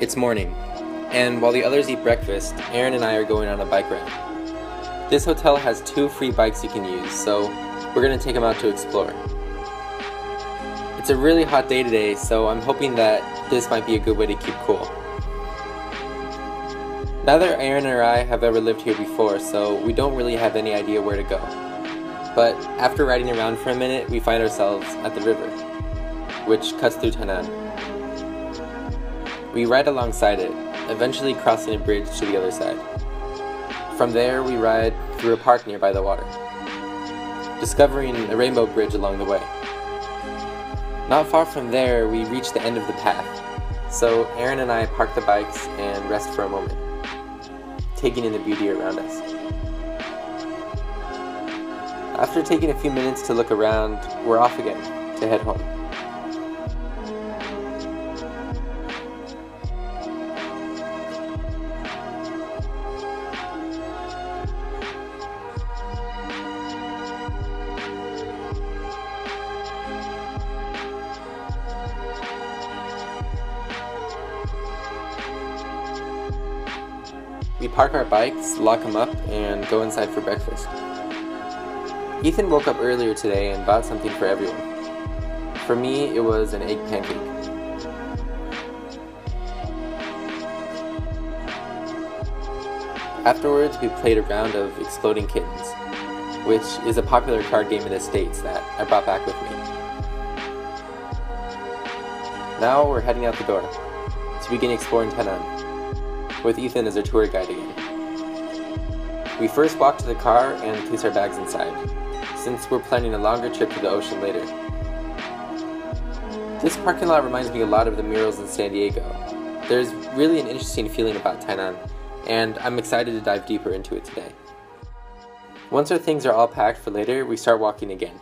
It's morning, and while the others eat breakfast, Aaron and I are going on a bike ride. This hotel has 2 free bikes you can use, so we're going to take them out to explore. It's a really hot day today, so I'm hoping that this might be a good way to keep cool. Neither Aaron or I have ever lived here before, so we don't really have any idea where to go. But after riding around for a minute, we find ourselves at the river, which cuts through Tainan. We ride alongside it, eventually crossing a bridge to the other side. From there, we ride through a park nearby the water, discovering a rainbow bridge along the way. Not far from there, we reach the end of the path, so Aaron and I park the bikes and rest for a moment, taking in the beauty around us. After taking a few minutes to look around, we're off again to head home. We park our bikes, lock them up, and go inside for breakfast. Ethan woke up earlier today and bought something for everyone. For me, it was an egg pancake. Afterwards, we played a round of Exploding Kittens, which is a popular card game in the States that I brought back with me. Now we're heading out the door to begin exploring Tainan, with Ethan as our tour guide again. We first walk to the car and place our bags inside, since we're planning a longer trip to the ocean later. This parking lot reminds me a lot of the murals in San Diego. There's really an interesting feeling about Tainan, and I'm excited to dive deeper into it today. Once our things are all packed for later, we start walking again,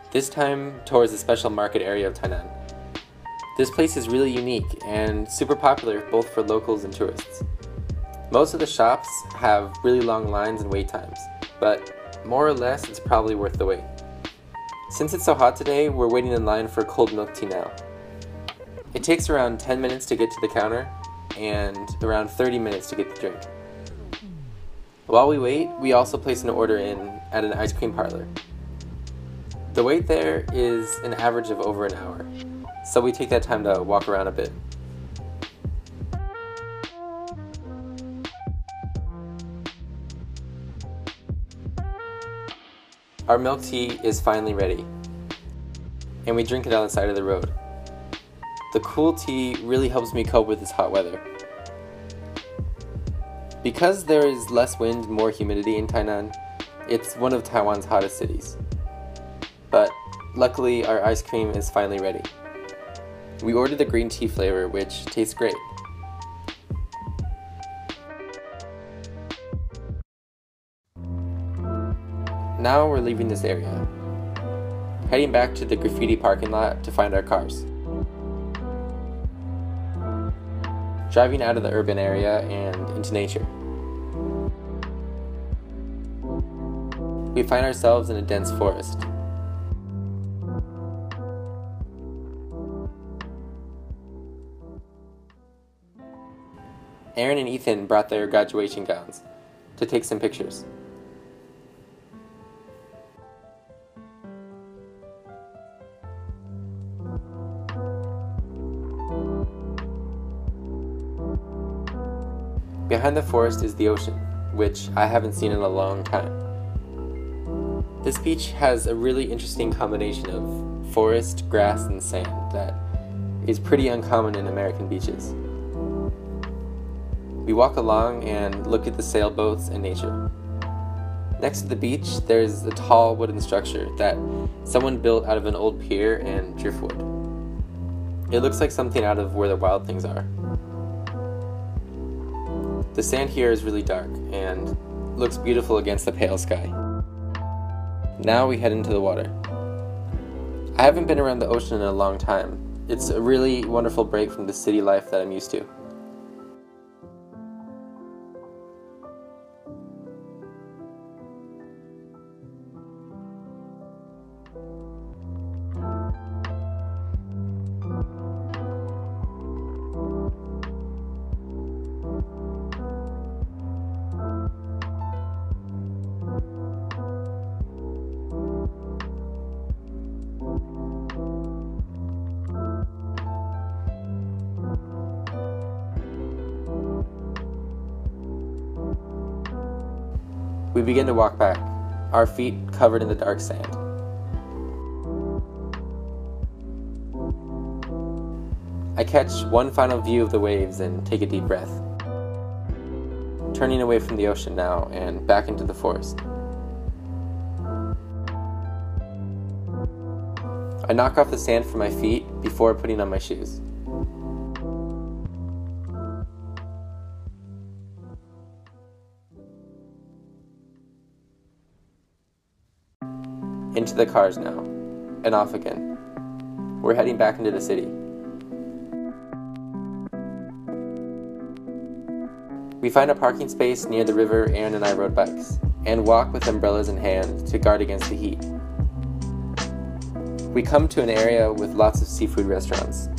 this time towards the special market area of Tainan. This place is really unique and super popular both for locals and tourists. Most of the shops have really long lines and wait times, but more or less it's probably worth the wait. Since it's so hot today, we're waiting in line for cold milk tea now. It takes around 10 minutes to get to the counter and around 30 minutes to get the drink. While we wait, we also place an order in at an ice cream parlor. The wait there is an average of over an hour, so we take that time to walk around a bit. Our milk tea is finally ready, and we drink it on the side of the road. The cool tea really helps me cope with this hot weather. Because there is less wind and more humidity in Tainan, it's one of Taiwan's hottest cities. But luckily, our ice cream is finally ready. We ordered the green tea flavor, which tastes great. Now we're leaving this area, heading back to the graffiti parking lot to find our cars. Driving out of the urban area and into nature. We find ourselves in a dense forest. Aaron and Ethan brought their graduation gowns to take some pictures. Behind the forest is the ocean, which I haven't seen in a long time. This beach has a really interesting combination of forest, grass, and sand that is pretty uncommon in American beaches. We walk along and look at the sailboats and nature. Next to the beach, there's a tall wooden structure that someone built out of an old pier and driftwood. It looks like something out of Where the Wild Things Are. The sand here is really dark and looks beautiful against the pale sky. Now we head into the water. I haven't been around the ocean in a long time. It's a really wonderful break from the city life that I'm used to. We begin to walk back, our feet covered in the dark sand. I catch one final view of the waves and take a deep breath, turning away from the ocean now and back into the forest. I knock off the sand from my feet before putting on my shoes. Into the cars now, and off again. We're heading back into the city. We find a parking space near the river Aaron and I rode bikes, and walk with umbrellas in hand to guard against the heat. We come to an area with lots of seafood restaurants.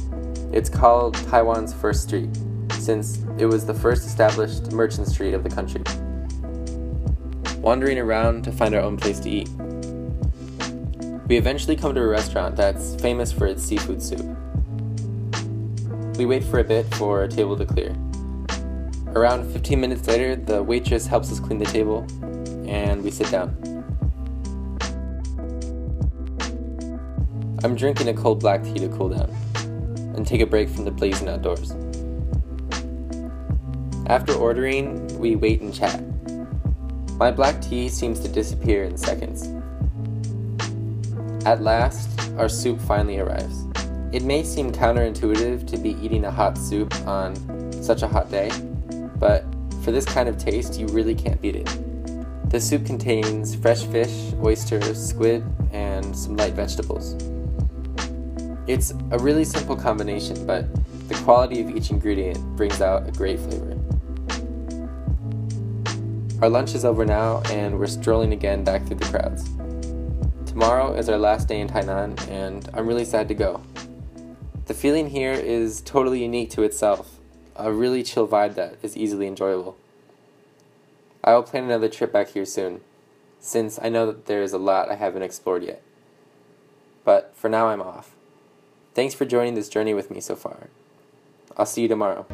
It's called Taiwan's First Street, since it was the first established merchant street of the country. Wandering around to find our own place to eat. We eventually come to a restaurant that's famous for its seafood soup. We wait for a bit for a table to clear. Around 15 minutes later, the waitress helps us clean the table, and we sit down. I'm drinking a cold black tea to cool down, and take a break from the blazing outdoors. After ordering, we wait and chat. My black tea seems to disappear in seconds. At last, our soup finally arrives. It may seem counterintuitive to be eating a hot soup on such a hot day, but for this kind of taste, you really can't beat it. The soup contains fresh fish, oysters, squid, and some light vegetables. It's a really simple combination, but the quality of each ingredient brings out a great flavor. Our lunch is over now, and we're strolling again back through the crowds. Tomorrow is our last day in Tainan, and I'm really sad to go. The feeling here is totally unique to itself, a really chill vibe that is easily enjoyable. I will plan another trip back here soon, since I know that there is a lot I haven't explored yet. But for now, I'm off. Thanks for joining this journey with me so far. I'll see you tomorrow.